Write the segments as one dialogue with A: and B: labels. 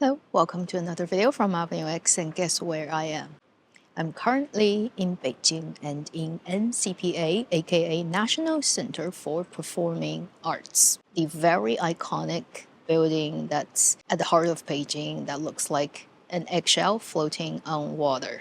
A: Hello, welcome to another video from Avenue X, and guess where I am? I'm currently in Beijing and in NCPA, aka National Center for Performing Arts, the very iconic building that's at the heart of Beijing that looks like an eggshell floating on water.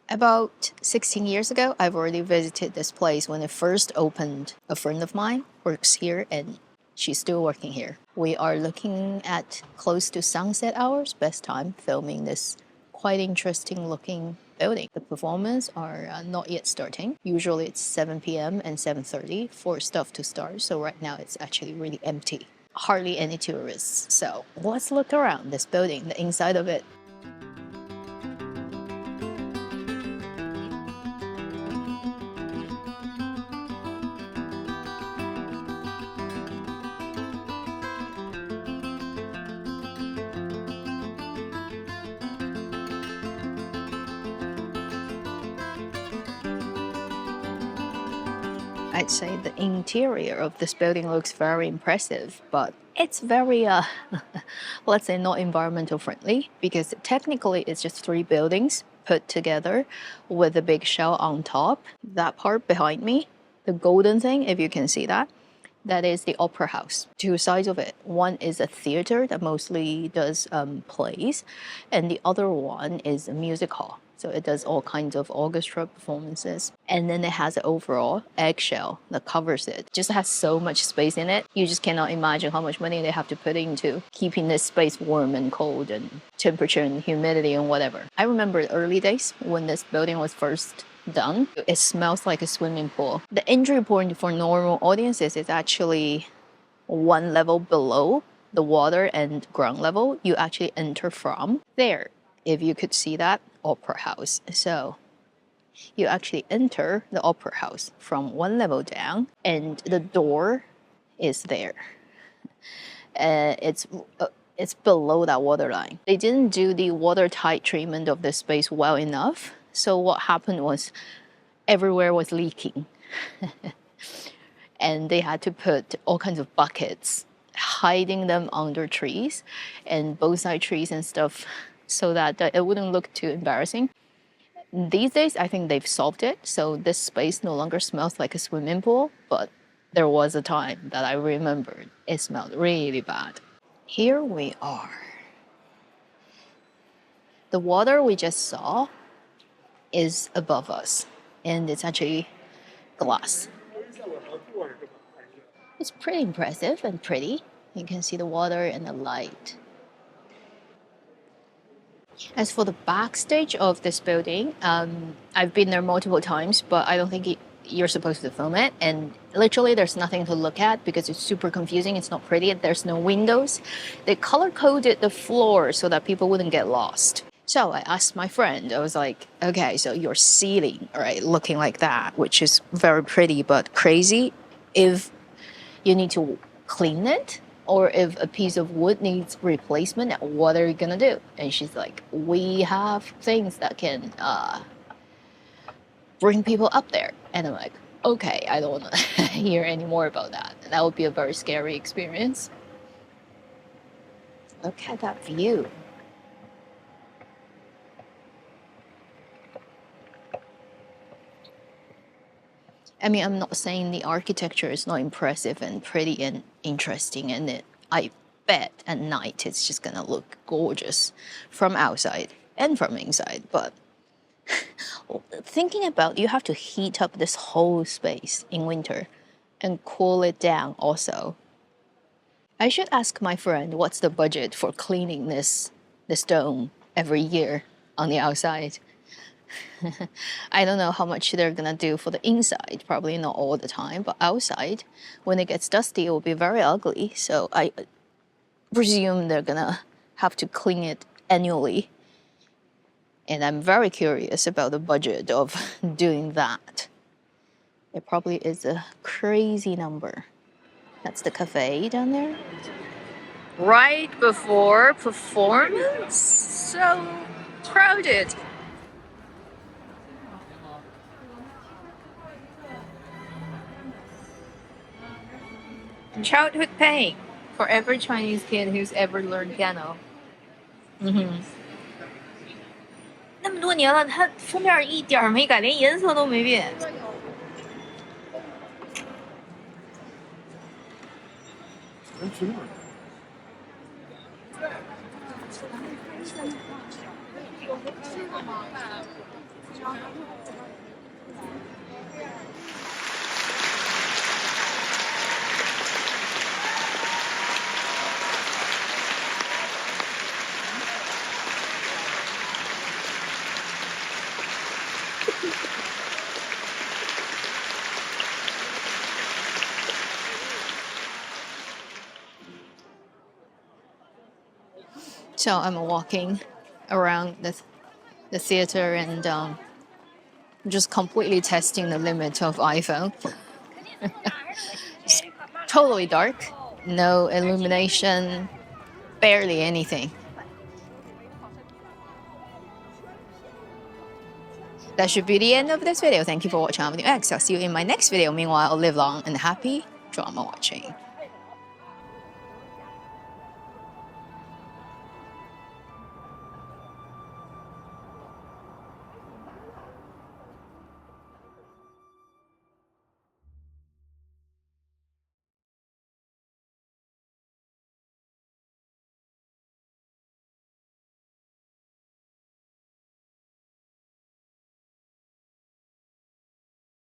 A: About 16 years ago, I've already visited this place when it first opened. A friend of mine works here and she's still working here. We are looking at close to sunset hours, best time filming this quite interesting looking building. The performances are not yet starting. Usually it's 7 p.m. and 7:30 for stuff to start. So right now it's actually really empty. Hardly any tourists. So let's look around this building, the inside of it. I'd say the interior of this building looks very impressive, but it's very, let's say, not environmental friendly because technically it's just three buildings put together with a big shell on top. That part behind me, the golden thing, if you can see that, that is the opera house. Two sides of it. One is a theater that mostly does plays, and the other one is a music hall. So it does all kinds of orchestra performances. And then it has an overall eggshell that covers it. Just has so much space in it. You just cannot imagine how much money they have to put into keeping this space warm and cold and temperature and humidity and whatever. I remember the early days when this building was first done. It smells like a swimming pool. The entry point for normal audiences is actually one level below the water and ground level. You actually enter from there, if you could see that, opera house. So you actually enter the opera house from one level down, and the door is there. It's below that water line. They didn't do the watertight treatment of the space well enough. So what happened was everywhere was leaking. And they had to put all kinds of buckets, hiding them under trees and bonsai trees and stuff so that it wouldn't look too embarrassing. These days, I think they've solved it. So this space no longer smells like a swimming pool, but there was a time that I remembered it smelled really bad. Here we are. The water we just saw is above us, and it's actually glass. It's pretty impressive and pretty. You can see the water and the light. As for the backstage of this building, I've been there multiple times, but I don't think you're supposed to film it. And literally there's nothing to look at because it's super confusing. It's not pretty. There's no windows. They color-coded the floor so that people wouldn't get lost. So I asked my friend, I was like, okay, so your ceiling, right, looking like that, which is very pretty but crazy, if you need to clean it or if a piece of wood needs replacement, what are you gonna do? And she's like, we have things that can bring people up there. And I'm like, okay, I don't want to hear any more about that. That would be a very scary experience. Look at that view. I mean, I'm not saying the architecture is not impressive and pretty and interesting, and I bet at night it's just gonna look gorgeous from outside and from inside. But thinking about, you have to heat up this whole space in winter and cool it down also. I should ask my friend what's the budget for cleaning this dome every year on the outside. I don't know how much they're gonna do for the inside, probably not all the time, but outside, when it gets dusty, it will be very ugly. So I presume they're gonna have to clean it annually. And I'm very curious about the budget of doing that. It probably is a crazy number. That's the cafe down there. Right before performance, so crowded. Childhood pain for every Chinese kid who's ever learned piano. 嗯哼，那么多年了，它封面一点没改，连颜色都没变。So I'm walking around the theater and just completely testing the limit of iPhone. It's totally dark, no illumination, barely anything. That should be the end of this video. Thank you for watching Avenue X. I'll see you in my next video. Meanwhile, live long and happy drama watching.